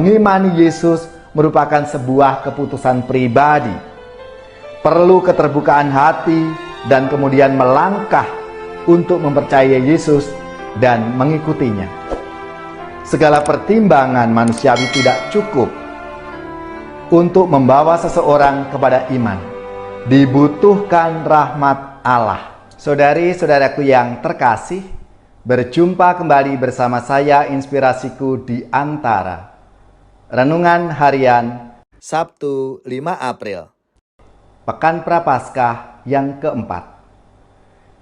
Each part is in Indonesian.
mengimani Yesus merupakan sebuah keputusan pribadi. Perlu keterbukaan hati dan kemudian melangkah untuk mempercayai Yesus dan mengikutinya. Segala pertimbangan manusiawi tidak cukup untuk membawa seseorang kepada iman. Dibutuhkan rahmat Allah. Saudari-saudaraku yang terkasih, berjumpa kembali bersama saya Inspirasiku di Antara. Renungan Harian Sabtu 5 April, Pekan Prapaskah yang keempat.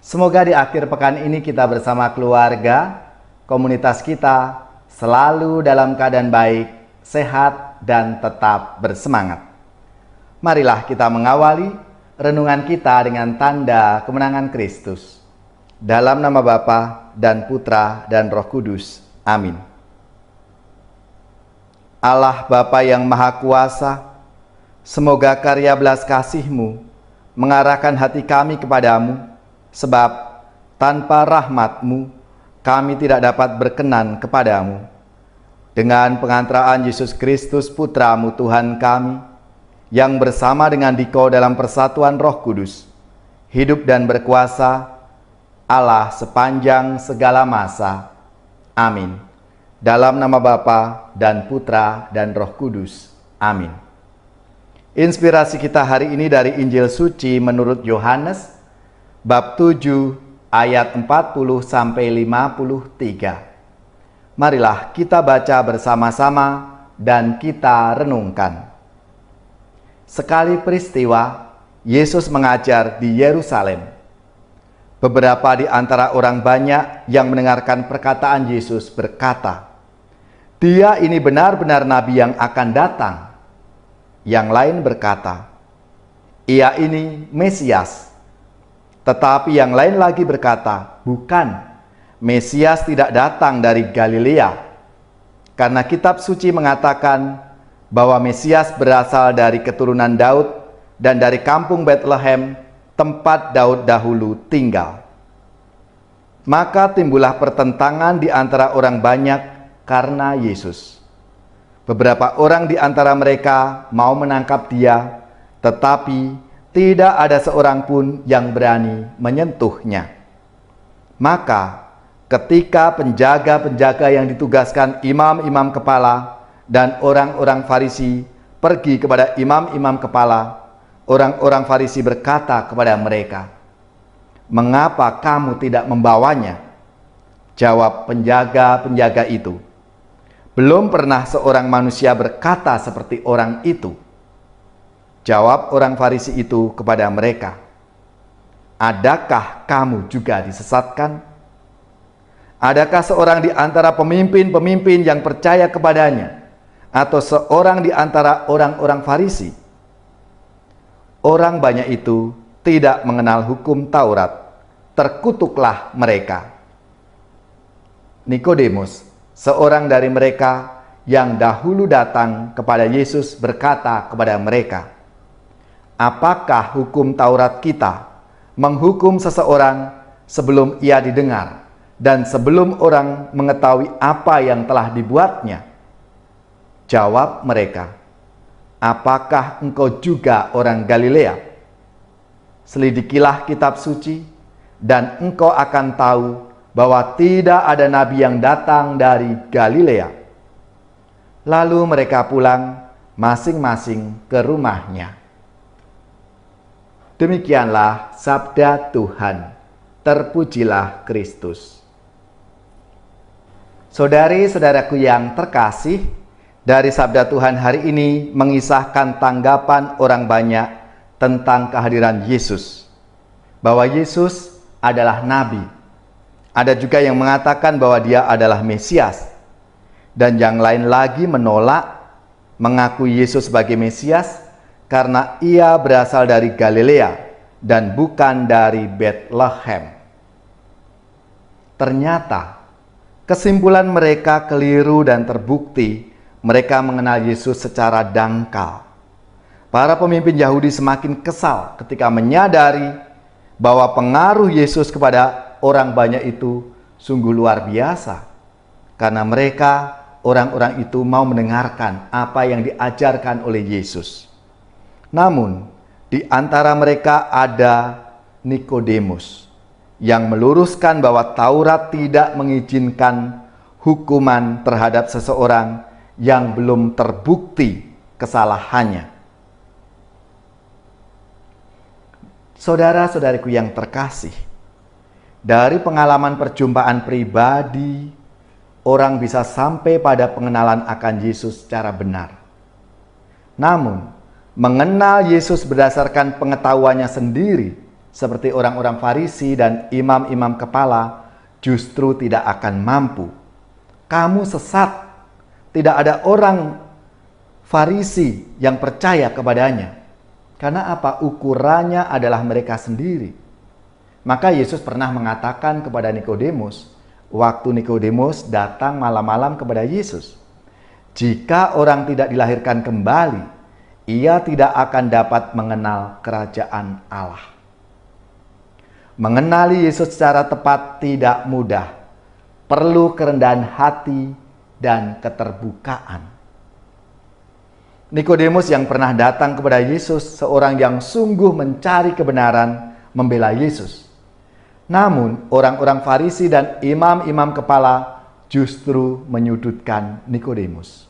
Semoga di akhir pekan ini kita bersama keluarga, komunitas kita selalu dalam keadaan baik, sehat, dan tetap bersemangat. Marilah kita mengawali renungan kita dengan tanda kemenangan Kristus. Dalam nama Bapa dan Putra dan Roh Kudus. Amin. Allah Bapa yang Maha Kuasa, semoga karya belas kasih-Mu mengarahkan hati kami kepadamu, sebab tanpa rahmat-Mu kami tidak dapat berkenan kepadamu. Dengan pengantaraan Yesus Kristus Putra-Mu Tuhan kami, yang bersama dengan Dikau dalam persatuan Roh Kudus, hidup dan berkuasa Allah sepanjang segala masa. Amin. Dalam nama Bapa dan Putra dan Roh Kudus. Amin. Inspirasi kita hari ini dari Injil Suci menurut Yohanes, bab 7 ayat 40 sampai 53. Marilah kita baca bersama-sama dan kita renungkan. Sekali peristiwa, Yesus mengajar di Yerusalem. Beberapa di antara orang banyak yang mendengarkan perkataan Yesus berkata, "Dia ini benar-benar nabi yang akan datang." Yang lain berkata, "Ia ini Mesias." Tetapi yang lain lagi berkata, "Bukan, Mesias tidak datang dari Galilea. Karena kitab suci mengatakan bahwa Mesias berasal dari keturunan Daud dan dari kampung Bethlehem, tempat Daud dahulu tinggal." Maka timbullah pertentangan di antara orang banyak karena Yesus. Beberapa orang di antara mereka mau menangkap Dia, tetapi tidak ada seorang pun yang berani menyentuhnya. Maka ketika penjaga-penjaga yang ditugaskan imam-imam kepala dan orang-orang Farisi pergi kepada imam-imam kepala, orang-orang Farisi berkata kepada mereka, "Mengapa kamu tidak membawanya?" Jawab penjaga-penjaga itu, "Belum pernah seorang manusia berkata seperti orang itu." Jawab orang Farisi itu kepada mereka, "Adakah kamu juga disesatkan? Adakah seorang di antara pemimpin-pemimpin yang percaya kepadanya, atau seorang di antara orang-orang Farisi?" Orang banyak itu tidak mengenal hukum Taurat, terkutuklah mereka. Nikodemus, seorang dari mereka yang dahulu datang kepada Yesus, berkata kepada mereka, "Apakah hukum Taurat kita menghukum seseorang sebelum ia didengar dan sebelum orang mengetahui apa yang telah dibuatnya?" Jawab mereka, "Apakah engkau juga orang Galilea? Selidikilah kitab suci, dan engkau akan tahu bahwa tidak ada nabi yang datang dari Galilea." Lalu mereka pulang masing-masing ke rumahnya. Demikianlah sabda Tuhan. Terpujilah Kristus. Saudari-saudaraku yang terkasih, dari sabda Tuhan hari ini mengisahkan tanggapan orang banyak tentang kehadiran Yesus, bahwa Yesus adalah nabi. Ada juga yang mengatakan bahwa Dia adalah Mesias, dan yang lain lagi menolak mengakui Yesus sebagai Mesias karena Ia berasal dari Galilea dan bukan dari Bethlehem. Ternyata kesimpulan mereka keliru dan terbukti mereka mengenal Yesus secara dangkal. Para pemimpin Yahudi semakin kesal ketika menyadari bahwa pengaruh Yesus kepada orang banyak itu sungguh luar biasa, karena mereka orang-orang itu mau mendengarkan apa yang diajarkan oleh Yesus. Namun, di antara mereka ada Nikodemus yang meluruskan bahwa Taurat tidak mengizinkan hukuman terhadap seseorang yang belum terbukti kesalahannya. Saudara-saudariku yang terkasih, dari pengalaman perjumpaan pribadi, orang bisa sampai pada pengenalan akan Yesus secara benar. Namun, mengenal Yesus berdasarkan pengetahuannya sendiri, seperti orang-orang Farisi dan imam-imam kepala, justru tidak akan mampu. Kamu sesat. Tidak ada orang Farisi yang percaya kepadanya. Karena apa? Ukurannya adalah mereka sendiri. Maka Yesus pernah mengatakan kepada Nikodemus, waktu Nikodemus datang malam-malam kepada Yesus, jika orang tidak dilahirkan kembali, ia tidak akan dapat mengenal kerajaan Allah. Mengenali Yesus secara tepat tidak mudah, perlu kerendahan hati dan keterbukaan. Nikodemus yang pernah datang kepada Yesus, seorang yang sungguh mencari kebenaran, membela Yesus. Namun, orang-orang Farisi dan imam-imam kepala justru menyudutkan Nikodemus.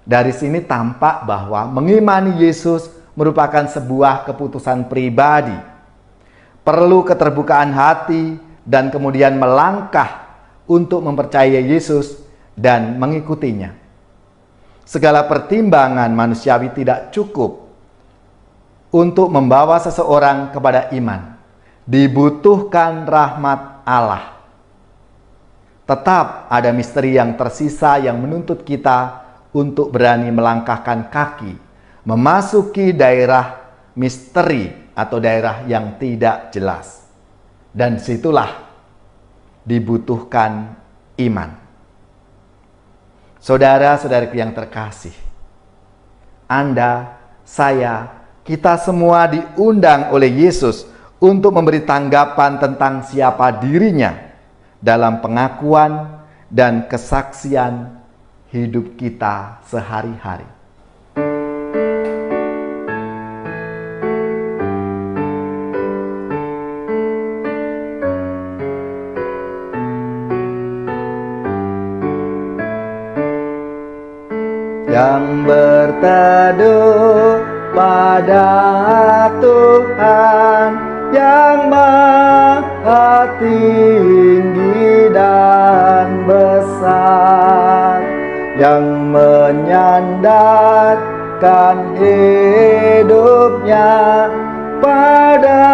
Dari sini tampak bahwa mengimani Yesus merupakan sebuah keputusan pribadi. Perlu keterbukaan hati dan kemudian melangkah untuk mempercayai Yesus dan mengikutinya. Segala pertimbangan manusiawi tidak cukup untuk membawa seseorang kepada iman. Dibutuhkan rahmat Allah. Tetap ada misteri yang tersisa yang menuntut kita untuk berani melangkahkan kaki, memasuki daerah misteri atau daerah yang tidak jelas. Dan situlah dibutuhkan iman. Saudara-saudariku yang terkasih, Anda, saya, kita semua diundang oleh Yesus untuk memberi tanggapan tentang siapa dirinya dalam pengakuan dan kesaksian hidup kita sehari-hari. Yang berteduh pada Tuhan yang maha tinggi dan besar, yang menyandarkan hidupnya pada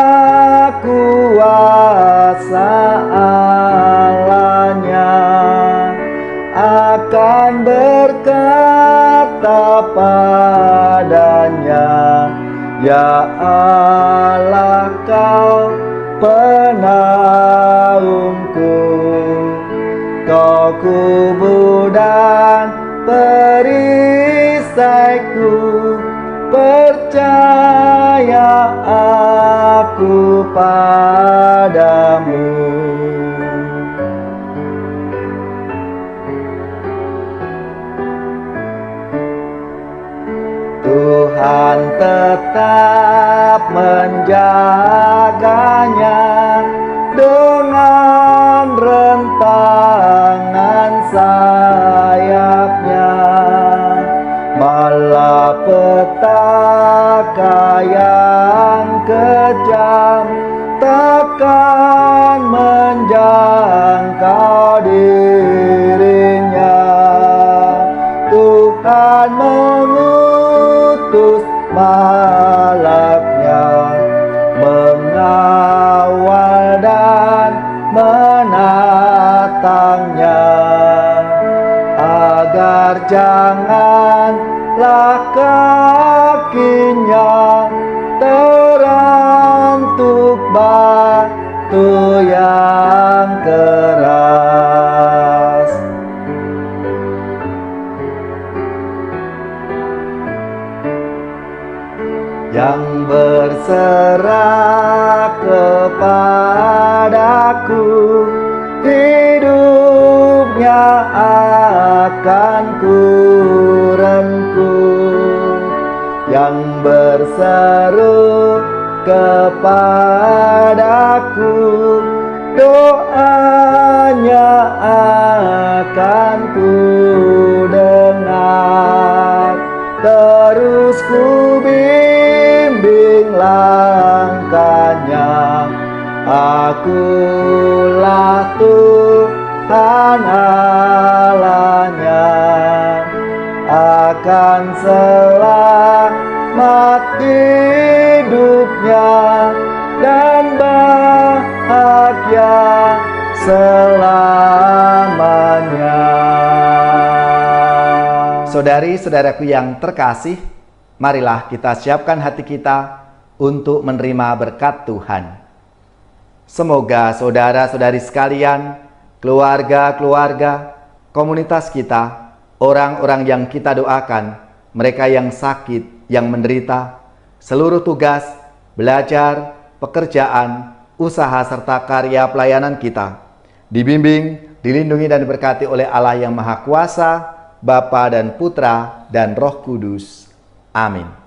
kuasa Allahnya, akan berkata padanya, ya Allah, kau penaungku, kau kubu dan perisaiku, percaya aku padamu. Tuhan tetap menjaganya dengan rentangan sayapnya. Malapetaka yang kejam takkan menjangkau dirinya. Tuhan mengutus malaknya mengawal dan menatangnya, agar janganlah kakinya terantuk batu yang keras. Yang berserah kepadaku, hidupnya akan ku rengkuh, yang berseru kepadaku, doanya akan ku dengar. Terus ku bimbing langkahnya, akulah Tuhan Allahnya, akan selamat hidupnya dan bahagia selamanya. Saudari-saudaraku yang terkasih, marilah kita siapkan hati kita untuk menerima berkat Tuhan. Semoga saudara-saudari sekalian, keluarga-keluarga, komunitas kita, orang-orang yang kita doakan, mereka yang sakit, yang menderita, seluruh tugas, belajar, pekerjaan, usaha serta karya pelayanan kita dibimbing, dilindungi dan diberkati oleh Allah yang Maha Kuasa, Bapa dan Putra dan Roh Kudus. Amin.